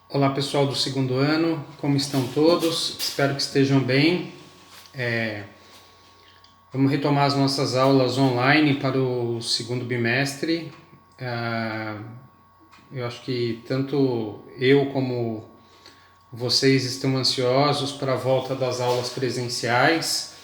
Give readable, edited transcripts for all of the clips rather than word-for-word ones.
Olá pessoal do segundo ano, como estão todos? Espero que estejam bem. Vamos retomar as nossas aulas online para o segundo bimestre. Eu acho que tanto eu como vocês estão ansiosos para a volta das aulas presenciais,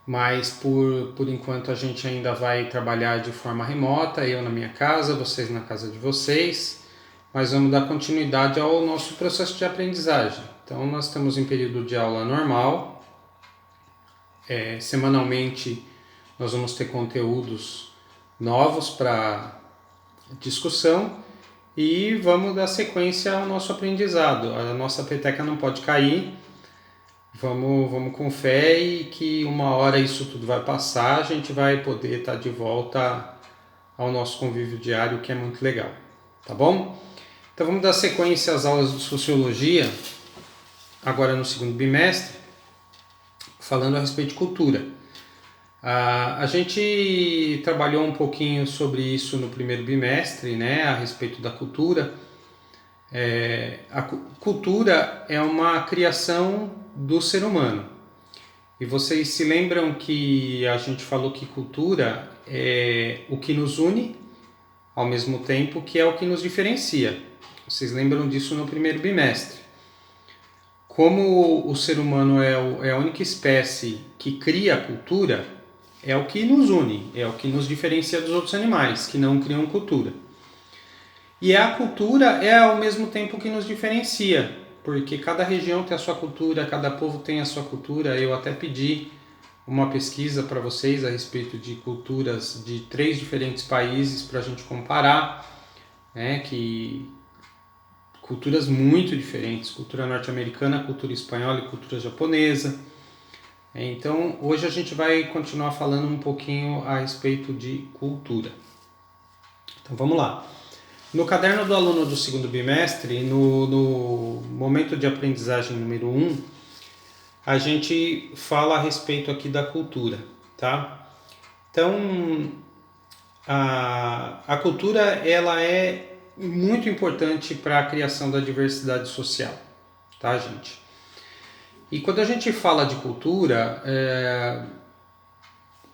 mas por enquanto a gente ainda vai trabalhar de forma remota, eu na minha casa, vocês na casa de vocês. Mas vamos dar continuidade ao nosso processo de aprendizagem. Então, nós estamos em período de aula normal. Semanalmente, nós vamos ter conteúdos novos para discussão e vamos dar sequência ao nosso aprendizado. A nossa peteca não pode cair. Vamos com fé e que uma hora isso tudo vai passar, a gente vai poder estar de volta ao nosso convívio diário, que é muito legal. Tá bom? Então vamos dar sequência às aulas de Sociologia, agora no segundo bimestre, falando a respeito de cultura. A gente trabalhou um pouquinho sobre isso no primeiro bimestre, né, a respeito da cultura. A cultura é uma criação do ser humano. E vocês se lembram que a gente falou que cultura é o que nos une, ao mesmo tempo que é o que nos diferencia. Vocês lembram disso no primeiro bimestre. Como o ser humano é a única espécie que cria a cultura, é o que nos une, é o que nos diferencia dos outros animais, que não criam cultura. E a cultura é ao mesmo tempo que nos diferencia, porque cada região tem a sua cultura, cada povo tem a sua cultura. Eu até pedi uma pesquisa para vocês a respeito de culturas de 3 diferentes países para a gente comparar, né, que culturas muito diferentes, cultura norte-americana, cultura espanhola e cultura japonesa. Então, hoje a gente vai continuar falando um pouquinho a respeito de cultura. Então, vamos lá. No caderno do aluno do segundo bimestre, no momento de aprendizagem número 1, a gente fala a respeito aqui da cultura, tá? Então, a cultura, ela é muito importante para a criação da diversidade social, tá, gente? E quando a gente fala de cultura,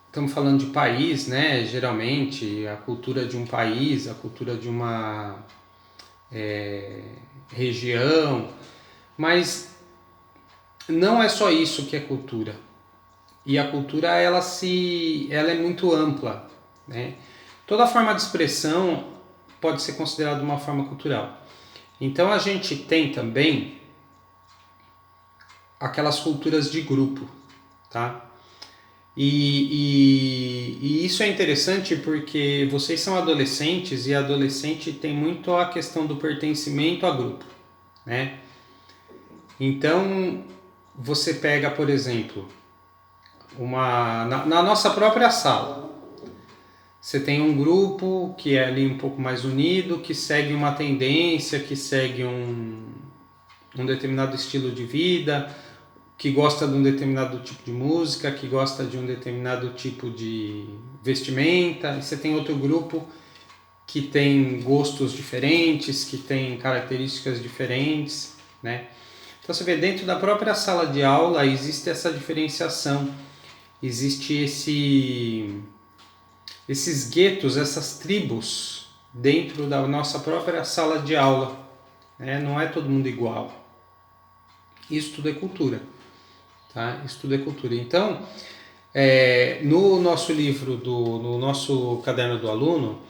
estamos falando de país, né? Geralmente, a cultura de um país, a cultura de uma região, mas não é só isso que é cultura. E a cultura, ela é muito ampla, né? Toda forma de expressão pode ser considerada uma forma cultural. Então a gente tem também aquelas culturas de grupo, tá? E isso é interessante porque vocês são adolescentes e adolescente tem muito a questão do pertencimento a grupo, né? Então você pega, por exemplo, na nossa própria sala, você tem um grupo que é ali um pouco mais unido, que segue uma tendência, que segue um determinado estilo de vida, que gosta de um determinado tipo de música, que gosta de um determinado tipo de vestimenta. E você tem outro grupo que tem gostos diferentes, que tem características diferentes, né? Então você vê, dentro da própria sala de aula existe essa diferenciação, existe esses guetos, essas tribos dentro da nossa própria sala de aula, né? Não é todo mundo igual. Isso tudo é cultura, tá? Isso tudo é cultura. Então, no nosso livro, no nosso caderno do aluno,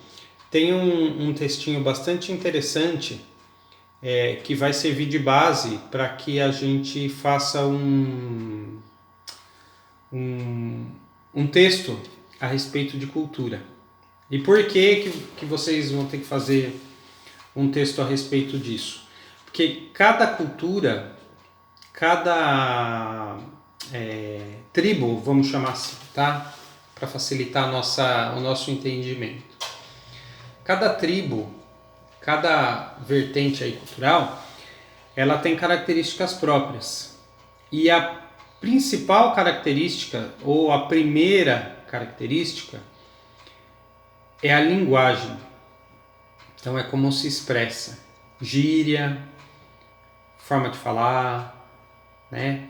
tem um textinho bastante interessante que vai servir de base para que a gente faça um texto a respeito de cultura. E por que vocês vão ter que fazer um texto a respeito disso? Porque cada cultura, cada tribo, vamos chamar assim, tá? Para facilitar o nosso entendimento. Cada tribo, cada vertente aí cultural, ela tem características próprias. E a principal característica, ou a primeira característica, é a linguagem. Então é como se expressa. Gíria, forma de falar, né?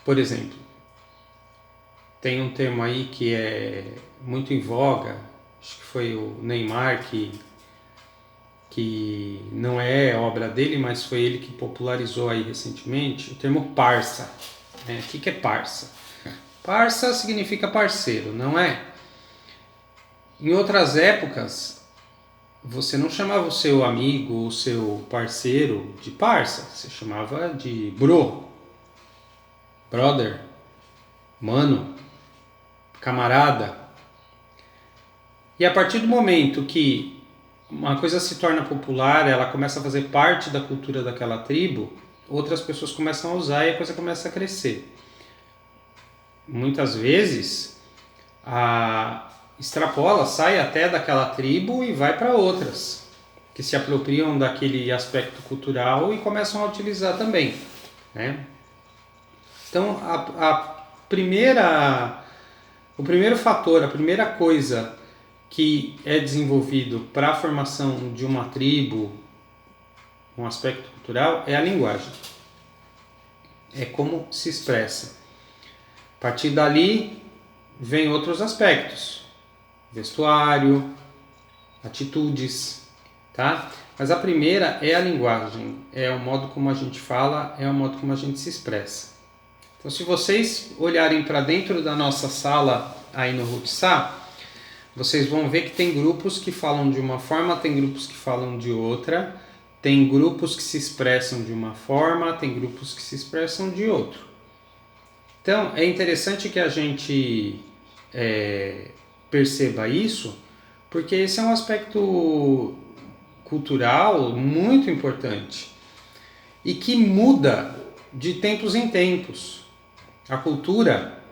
Por exemplo, tem um termo aí que é muito em voga, acho que foi o Neymar que não é obra dele, mas foi ele que popularizou aí recentemente, o termo parça. O que é parça? Parça significa parceiro, não é? Em outras épocas, você não chamava o seu amigo, o seu parceiro de parça, você chamava de brother, mano, camarada. E a partir do momento que uma coisa se torna popular, ela começa a fazer parte da cultura daquela tribo, outras pessoas começam a usar e a coisa começa a crescer. Muitas vezes extrapola, sai até daquela tribo e vai para outras, que se apropriam daquele aspecto cultural e começam a utilizar também, né? Então, o primeiro fator, a primeira coisa que é desenvolvido para a formação de uma tribo, um aspecto cultural, é a linguagem. É como se expressa. A partir dali, vem outros aspectos. Vestuário, atitudes, tá? Mas a primeira é a linguagem, é o modo como a gente fala, é o modo como a gente se expressa. Então, se vocês olharem para dentro da nossa sala aí no Rutsá, vocês vão ver que tem grupos que falam de uma forma, tem grupos que falam de outra, tem grupos que se expressam de uma forma, tem grupos que se expressam de outro. Então, é interessante que a gente perceba isso, porque esse é um aspecto cultural muito importante e que muda de tempos em tempos. A cultura,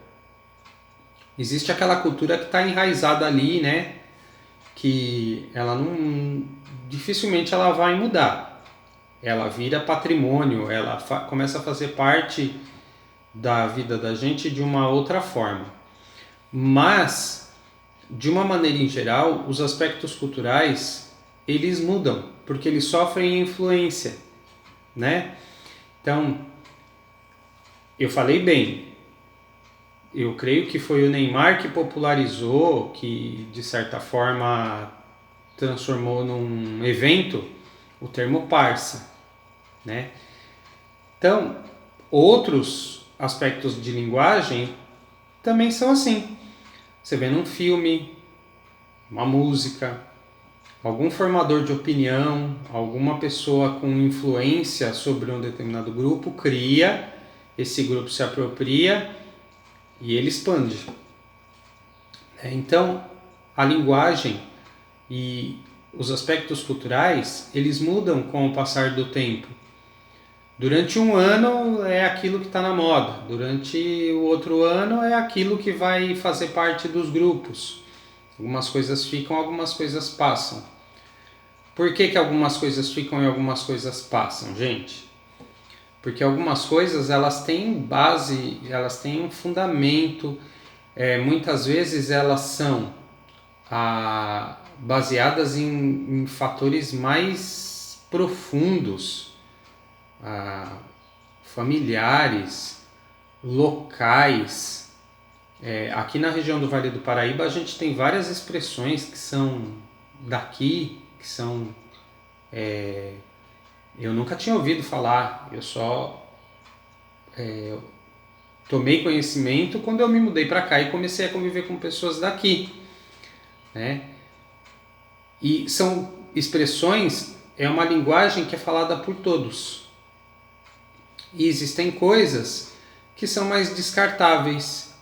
existe aquela cultura que está enraizada ali, né? Que ela não, dificilmente ela vai mudar. Ela vira patrimônio, ela começa a fazer parte da vida da gente de uma outra forma. Mas, de uma maneira em geral, os aspectos culturais, eles mudam, porque eles sofrem influência, né? Então, eu falei bem, eu creio que foi o Neymar que popularizou, que de certa forma transformou num evento o termo parça, né? Então, outros aspectos de linguagem também são assim. Você vê num filme, uma música, algum formador de opinião, alguma pessoa com influência sobre um determinado grupo cria, esse grupo se apropria e ele expande. Então, a linguagem e os aspectos culturais, eles mudam com o passar do tempo. Durante um ano é aquilo que está na moda, durante o outro ano é aquilo que vai fazer parte dos grupos. Algumas coisas ficam, algumas coisas passam. Por que algumas coisas ficam e algumas coisas passam, gente? Porque algumas coisas elas têm base, elas têm um fundamento, muitas vezes elas são baseadas em fatores mais profundos, familiares, locais. Aqui na região do Vale do Paraíba a gente tem várias expressões que são daqui, que são... eu nunca tinha ouvido falar, eu só tomei conhecimento quando eu me mudei para cá e comecei a conviver com pessoas daqui, né? E são expressões, é uma linguagem que é falada por todos. E existem coisas que são mais descartáveis,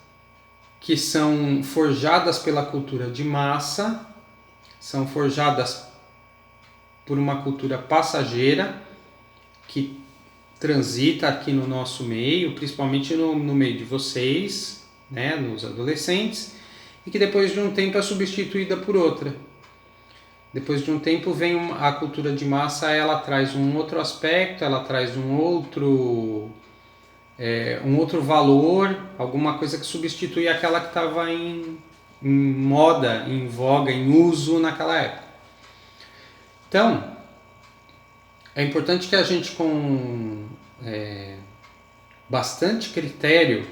que são forjadas pela cultura de massa, são forjadas por uma cultura passageira que transita aqui no nosso meio, principalmente no meio de vocês, né, nos adolescentes, e que depois de um tempo é substituída por outra. Depois de um tempo vem a cultura de massa, ela traz um outro aspecto, ela traz um outro valor, alguma coisa que substitui aquela que estava em moda, em voga, em uso naquela época. Então, É importante que a gente, com bastante critério,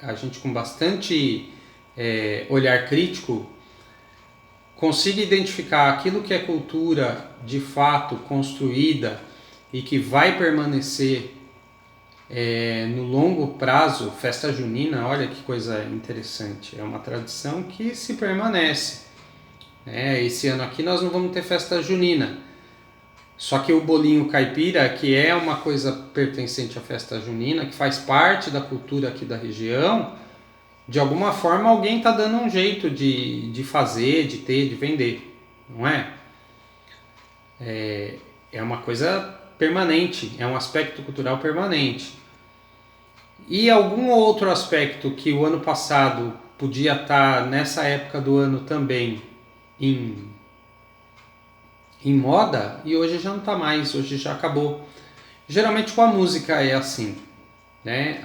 a gente com bastante olhar crítico, consiga identificar aquilo que é cultura de fato construída e que vai permanecer no longo prazo. Festa junina, olha que coisa interessante, é uma tradição que se permanece. Esse ano aqui nós não vamos ter festa junina, só que o bolinho caipira, que é uma coisa pertencente à festa junina, que faz parte da cultura aqui da região, de alguma forma alguém está dando um jeito de fazer, de ter, de vender, não é? É uma coisa permanente, é um aspecto cultural permanente. E algum outro aspecto que o ano passado podia estar nessa época do ano também em moda, e hoje já não está mais, hoje já acabou. Geralmente com a música é assim, né?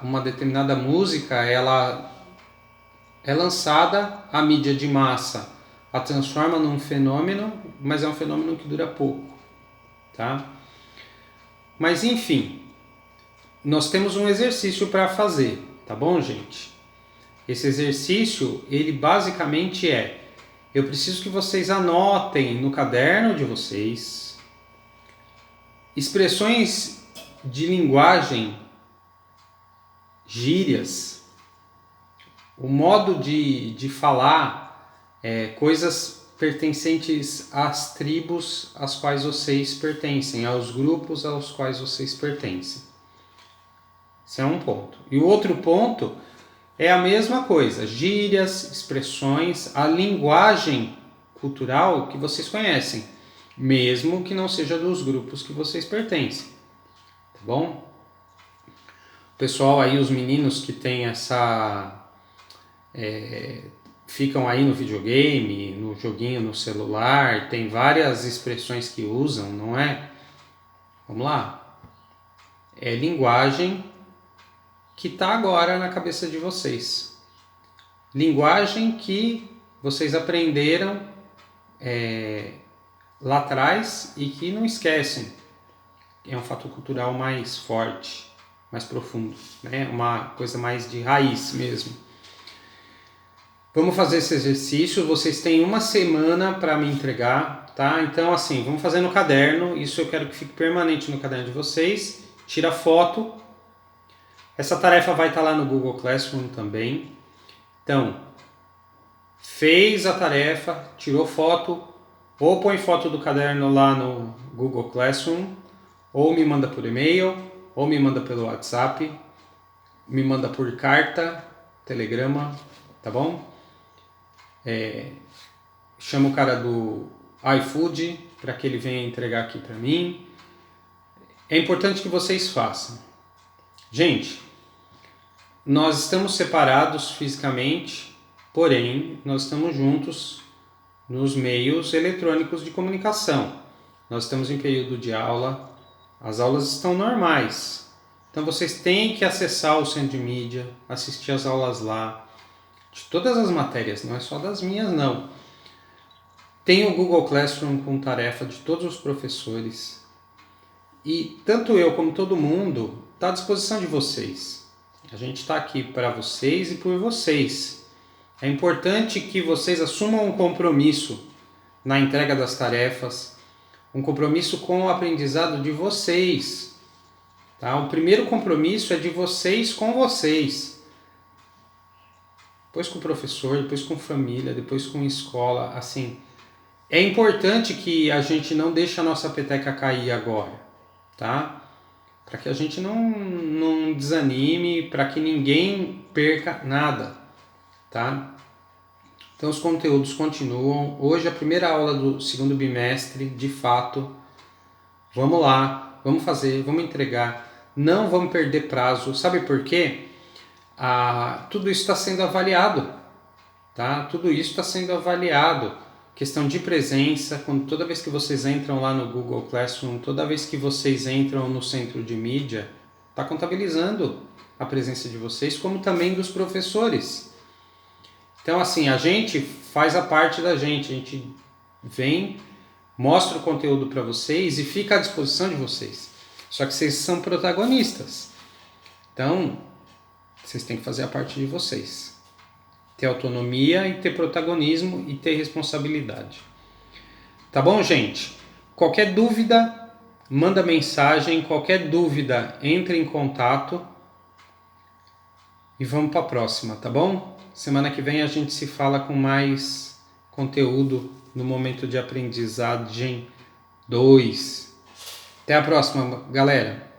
Uma determinada música, ela é lançada, a mídia de massa a transforma num fenômeno, mas é um fenômeno que dura pouco, tá? Mas enfim, nós temos um exercício para fazer, tá bom, gente? Esse exercício, ele basicamente eu preciso que vocês anotem no caderno de vocês expressões de linguagem, gírias, o modo de falar, coisas pertencentes às tribos às quais vocês pertencem, aos grupos aos quais vocês pertencem. Esse é um ponto. E o outro ponto é a mesma coisa, gírias, expressões, a linguagem cultural que vocês conhecem, mesmo que não seja dos grupos que vocês pertencem, tá bom? O pessoal aí, os meninos que tem ficam aí no videogame, no joguinho no celular, tem várias expressões que usam, não é? Vamos lá. É linguagem que está agora na cabeça de vocês. Linguagem que vocês aprenderam lá atrás e que não esquecem. É um fator cultural mais forte, mais profundo, né? Uma coisa mais de raiz mesmo. Vamos fazer esse exercício, vocês têm uma semana para me entregar, tá? Então assim, vamos fazer no caderno, isso eu quero que fique permanente no caderno de vocês. Tira foto. Essa tarefa vai estar lá no Google Classroom também. Então, fez a tarefa, tirou foto, ou põe foto do caderno lá no Google Classroom, ou me manda por e-mail, ou me manda pelo WhatsApp, me manda por carta, telegrama, tá bom? Chama o cara do iFood para que ele venha entregar aqui para mim. É importante que vocês façam. Gente, nós estamos separados fisicamente, porém nós estamos juntos nos meios eletrônicos de comunicação. Nós estamos em período de aula, as aulas estão normais. Então vocês têm que acessar o centro de mídia, assistir as aulas lá, de todas as matérias, não é só das minhas não. Tem o Google Classroom com tarefa de todos os professores. E tanto eu como todo mundo está à disposição de vocês. A gente está aqui para vocês e por vocês. É importante que vocês assumam um compromisso na entrega das tarefas, um compromisso com o aprendizado de vocês. Tá? O primeiro compromisso é de vocês com vocês. Depois com o professor, depois com família, depois com escola. Assim, é importante que a gente não deixe a nossa peteca cair agora, tá? Para que a gente não desanime, para que ninguém perca nada, tá? Então os conteúdos continuam. Hoje a primeira aula do segundo bimestre, de fato. Vamos lá, vamos fazer, vamos entregar. Não vamos perder prazo. Sabe por quê? Tudo isso está sendo avaliado, tá? Tudo isso está sendo avaliado. Questão de presença, toda vez que vocês entram lá no Google Classroom, toda vez que vocês entram no centro de mídia, está contabilizando a presença de vocês, como também dos professores. Então assim, a gente faz a parte da gente, a gente vem mostro o conteúdo para vocês e fica à disposição de vocês. Só que vocês são protagonistas. Então, vocês têm que fazer a parte de vocês. Ter autonomia e ter protagonismo e ter responsabilidade. Tá bom, gente? Qualquer dúvida, manda mensagem. Qualquer dúvida, entre em contato. E vamos para a próxima, tá bom? Semana que vem a gente se fala com mais conteúdo no Momento de Aprendizagem 2. Até a próxima, galera!